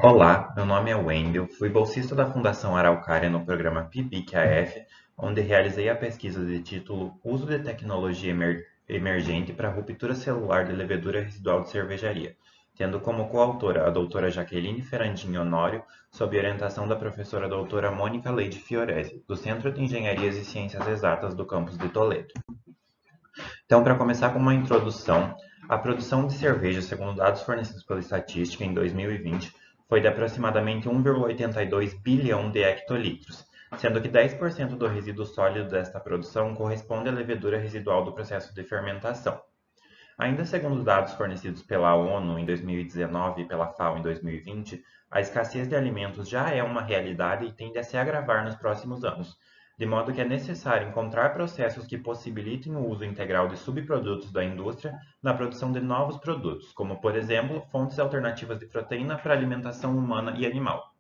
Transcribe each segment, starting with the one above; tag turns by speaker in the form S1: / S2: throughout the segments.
S1: Olá, meu nome é Wendel, fui bolsista da Fundação Araucária no programa PIBIC-AF, onde realizei a pesquisa de título Uso de tecnologia emergente para ruptura celular de levedura residual de cervejaria, tendo como coautora a doutora Jaqueline Ferrandini Honório, sob orientação da professora doutora Mônica Leide Fiorese, do Centro de Engenharias e Ciências Exatas do campus de Toledo. Então, para começar com uma introdução, a produção de cerveja, segundo dados fornecidos pela estatística em 2020, foi de aproximadamente 1,82 bilhão de hectolitros, sendo que 10% do resíduo sólido desta produção corresponde à levedura residual do processo de fermentação. Ainda segundo dados fornecidos pela ONU em 2019 e pela FAO em 2020, a escassez de alimentos já é uma realidade e tende a se agravar nos próximos anos, de modo que é necessário encontrar processos que possibilitem o uso integral de subprodutos da indústria na produção de novos produtos, como, por exemplo, fontes alternativas de proteína para alimentação humana e animal.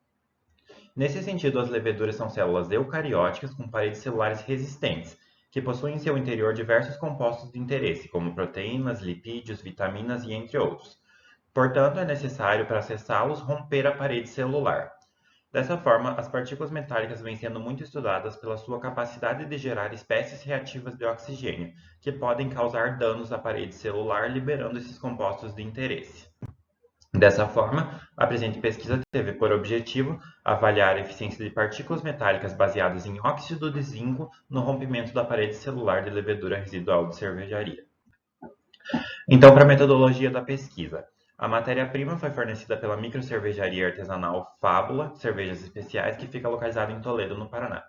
S1: Nesse sentido, as leveduras são células eucarióticas com paredes celulares resistentes, que possuem em seu interior diversos compostos de interesse, como proteínas, lipídios, vitaminas e entre outros. Portanto, é necessário, para acessá-los, romper a parede celular. Dessa forma, as partículas metálicas vêm sendo muito estudadas pela sua capacidade de gerar espécies reativas de oxigênio, que podem causar danos à parede celular, liberando esses compostos de interesse. Dessa forma, a presente pesquisa teve por objetivo avaliar a eficiência de partículas metálicas baseadas em óxido de zinco no rompimento da parede celular de levedura residual de cervejaria. Então, para a metodologia da pesquisa. A matéria-prima foi fornecida pela microcervejaria artesanal Fábula Cervejas Especiais, que fica localizada em Toledo, no Paraná.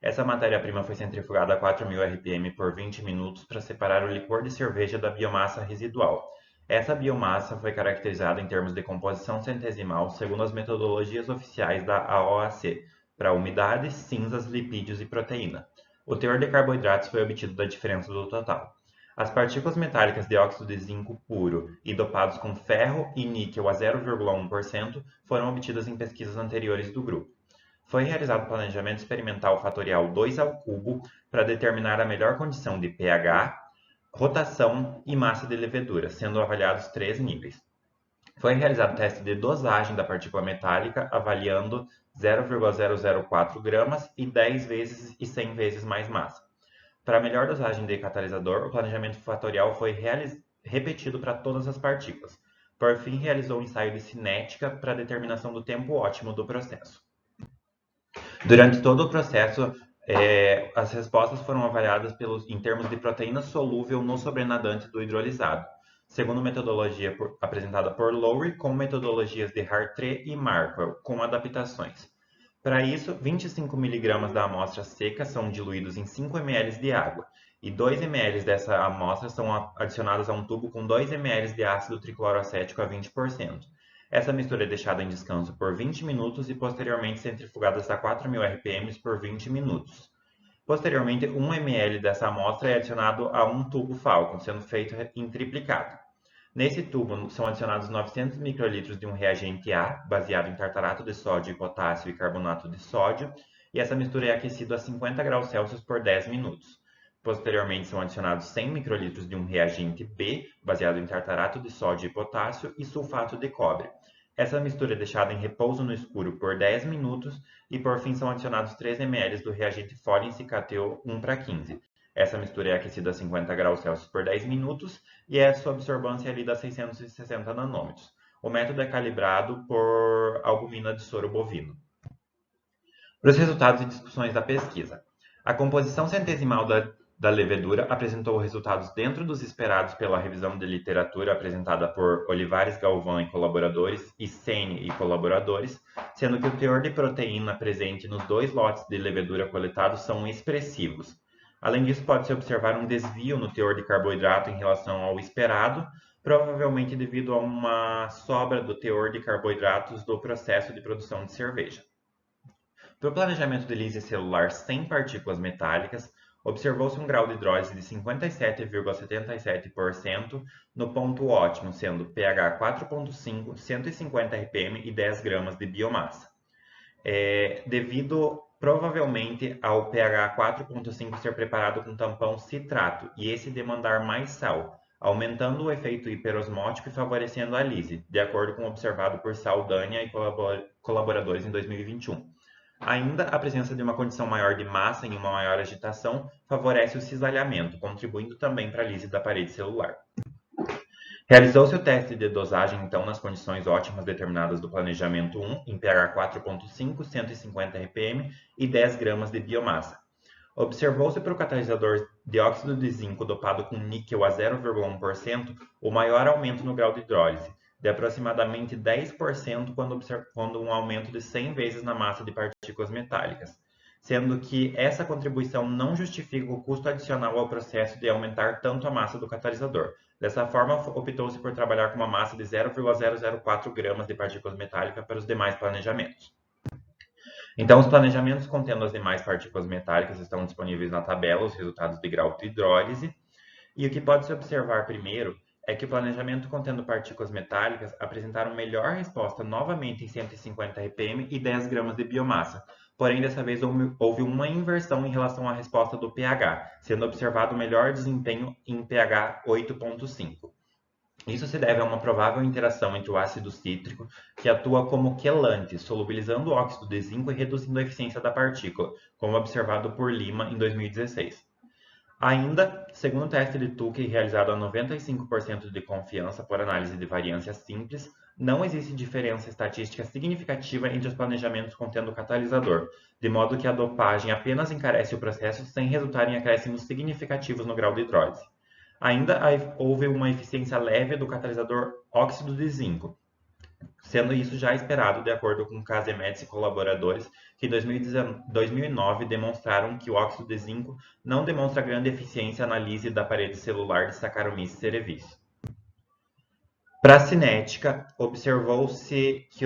S1: Essa matéria-prima foi centrifugada a 4.000 RPM por 20 minutos para separar o licor de cerveja da biomassa residual. Essa biomassa foi caracterizada em termos de composição centesimal segundo as metodologias oficiais da AOAC, para umidade, cinzas, lipídios e proteína. O teor de carboidratos foi obtido da diferença do total. As partículas metálicas de óxido de zinco puro e dopados com ferro e níquel a 0,1% foram obtidas em pesquisas anteriores do grupo. Foi realizado planejamento experimental fatorial 2 ao cubo para determinar a melhor condição de pH, rotação e massa de levedura, sendo avaliados 3 níveis. Foi realizado teste de dosagem da partícula metálica, avaliando 0,004 gramas e 10 vezes e 100 vezes mais massa. Para a melhor dosagem de catalisador, o planejamento fatorial foi repetido para todas as partículas. Por fim, realizou um ensaio de cinética para a determinação do tempo ótimo do processo. Durante todo o processo, as respostas foram avaliadas em termos de proteína solúvel no sobrenadante do hidrolisado, segundo metodologia apresentada por Lowry, com metodologias de Hartree e Markwell, com adaptações. Para isso, 25 mg da amostra seca são diluídos em 5 ml de água, e 2 ml dessa amostra são adicionados a um tubo com 2 ml de ácido tricloroacético a 20%. Essa mistura é deixada em descanso por 20 minutos e posteriormente centrifugada a 4.000 RPM por 20 minutos. Posteriormente, 1 ml dessa amostra é adicionado a um tubo Falcon, sendo feito em triplicado. Nesse tubo são adicionados 900 microlitros de um reagente A, baseado em tartarato de sódio, potássio e carbonato de sódio, e essa mistura é aquecida a 50 graus Celsius por 10 minutos. Posteriormente são adicionados 100 microlitros de um reagente B, baseado em tartarato de sódio e potássio e sulfato de cobre. Essa mistura é deixada em repouso no escuro por 10 minutos e por fim são adicionados 3 ml do reagente Forensic KTO 1:15. Essa mistura é aquecida a 50 graus Celsius por 10 minutos e a sua absorvância é lida a 660 nanômetros. O método é calibrado por albumina de soro bovino. Para os resultados e discussões da pesquisa. A composição centesimal da levedura apresentou resultados dentro dos esperados pela revisão de literatura apresentada por Olivares Galvão e colaboradores e Sene e colaboradores, sendo que o teor de proteína presente nos 2 lotes de levedura coletados são expressivos. Além disso, pode-se observar um desvio no teor de carboidrato em relação ao esperado, provavelmente devido a uma sobra do teor de carboidratos do processo de produção de cerveja. Para o planejamento de lise celular sem partículas metálicas, observou-se um grau de hidrólise de 57,77% no ponto ótimo, sendo pH 4,5, 150 RPM e 10 gramas de biomassa. Devido provavelmente ao pH 4,5 ser preparado com tampão citrato e esse demandar mais sal, aumentando o efeito hiperosmótico e favorecendo a lise, de acordo com o observado por Saldanha e colaboradores em 2021. Ainda, a presença de uma condição maior de massa em uma maior agitação favorece o cisalhamento, contribuindo também para a lise da parede celular. Realizou-se o teste de dosagem, então, nas condições ótimas determinadas do planejamento 1, em pH 4.5, 150 rpm e 10 gramas de biomassa. Observou-se para o catalisador dióxido de zinco dopado com níquel a 0,1% o maior aumento no grau de hidrólise, de aproximadamente 10% quando um aumento de 100 vezes na massa de partículas metálicas, sendo que essa contribuição não justifica o custo adicional ao processo de aumentar tanto a massa do catalisador. Dessa forma, optou-se por trabalhar com uma massa de 0,004 gramas de partículas metálicas para os demais planejamentos. Então, os planejamentos contendo as demais partículas metálicas estão disponíveis na tabela, os resultados de grau de hidrólise. E o que pode se observar primeiro é que o planejamento contendo partículas metálicas apresentaram melhor resposta novamente em 150 rpm e 10 gramas de biomassa. Porém, dessa vez houve uma inversão em relação à resposta do pH, sendo observado melhor desempenho em pH 8.5. Isso se deve a uma provável interação entre o ácido cítrico, que atua como quelante, solubilizando o óxido de zinco e reduzindo a eficiência da partícula, como observado por Lima em 2016. Ainda, segundo o teste de Tukey realizado a 95% de confiança por análise de variância simples, não existe diferença estatística significativa entre os planejamentos contendo catalisador, de modo que a dopagem apenas encarece o processo sem resultar em acréscimos significativos no grau de hidrólise. Ainda houve uma eficiência leve do catalisador óxido de zinco, sendo isso já esperado de acordo com Casemets e colaboradores, que em 2009 demonstraram que o óxido de zinco não demonstra grande eficiência na lise da parede celular de Saccharomyces cerevisiae. Para a cinética, observou-se que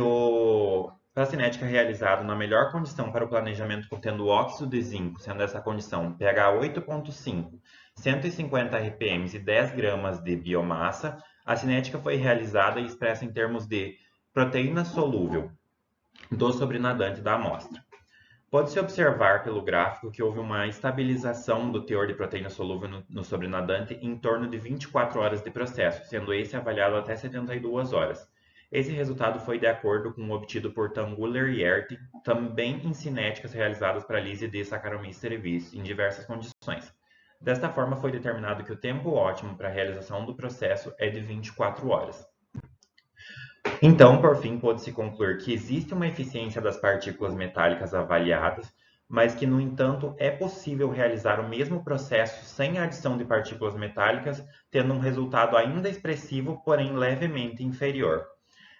S1: para a cinética realizado na melhor condição para o planejamento contendo óxido de zinco, sendo essa condição pH 8.5, 150 rpm e 10 gramas de biomassa, a cinética foi realizada e expressa em termos de proteína solúvel do sobrenadante da amostra. Pode-se observar pelo gráfico que houve uma estabilização do teor de proteína solúvel no sobrenadante em torno de 24 horas de processo, sendo esse avaliado até 72 horas. Esse resultado foi de acordo com o obtido por Tanguler e Erten, também em cinéticas realizadas para a lise de Saccharomyces cerevisiae em diversas condições. Desta forma, foi determinado que o tempo ótimo para a realização do processo é de 24 horas. Então, por fim, pode-se concluir que existe uma eficiência das partículas metálicas avaliadas, mas que, no entanto, é possível realizar o mesmo processo sem a adição de partículas metálicas, tendo um resultado ainda expressivo, porém levemente inferior.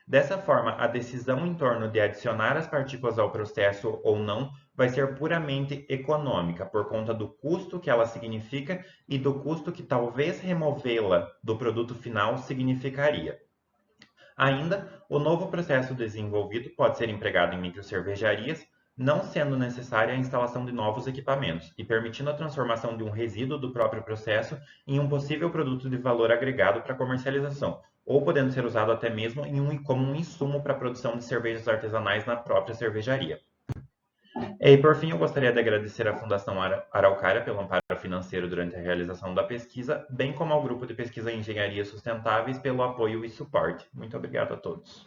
S1: Dessa forma, a decisão em torno de adicionar as partículas ao processo ou não vai ser puramente econômica, por conta do custo que ela significa e do custo que talvez removê-la do produto final significaria. Ainda, o novo processo desenvolvido pode ser empregado em microcervejarias, não sendo necessária a instalação de novos equipamentos e permitindo a transformação de um resíduo do próprio processo em um possível produto de valor agregado para comercialização, ou podendo ser usado até mesmo como um insumo para a produção de cervejas artesanais na própria cervejaria. E por fim, eu gostaria de agradecer à Fundação Araucária pelo amparo financeiro durante a realização da pesquisa, bem como ao Grupo de Pesquisa em Engenharia Sustentáveis pelo apoio e suporte. Muito obrigado a todos.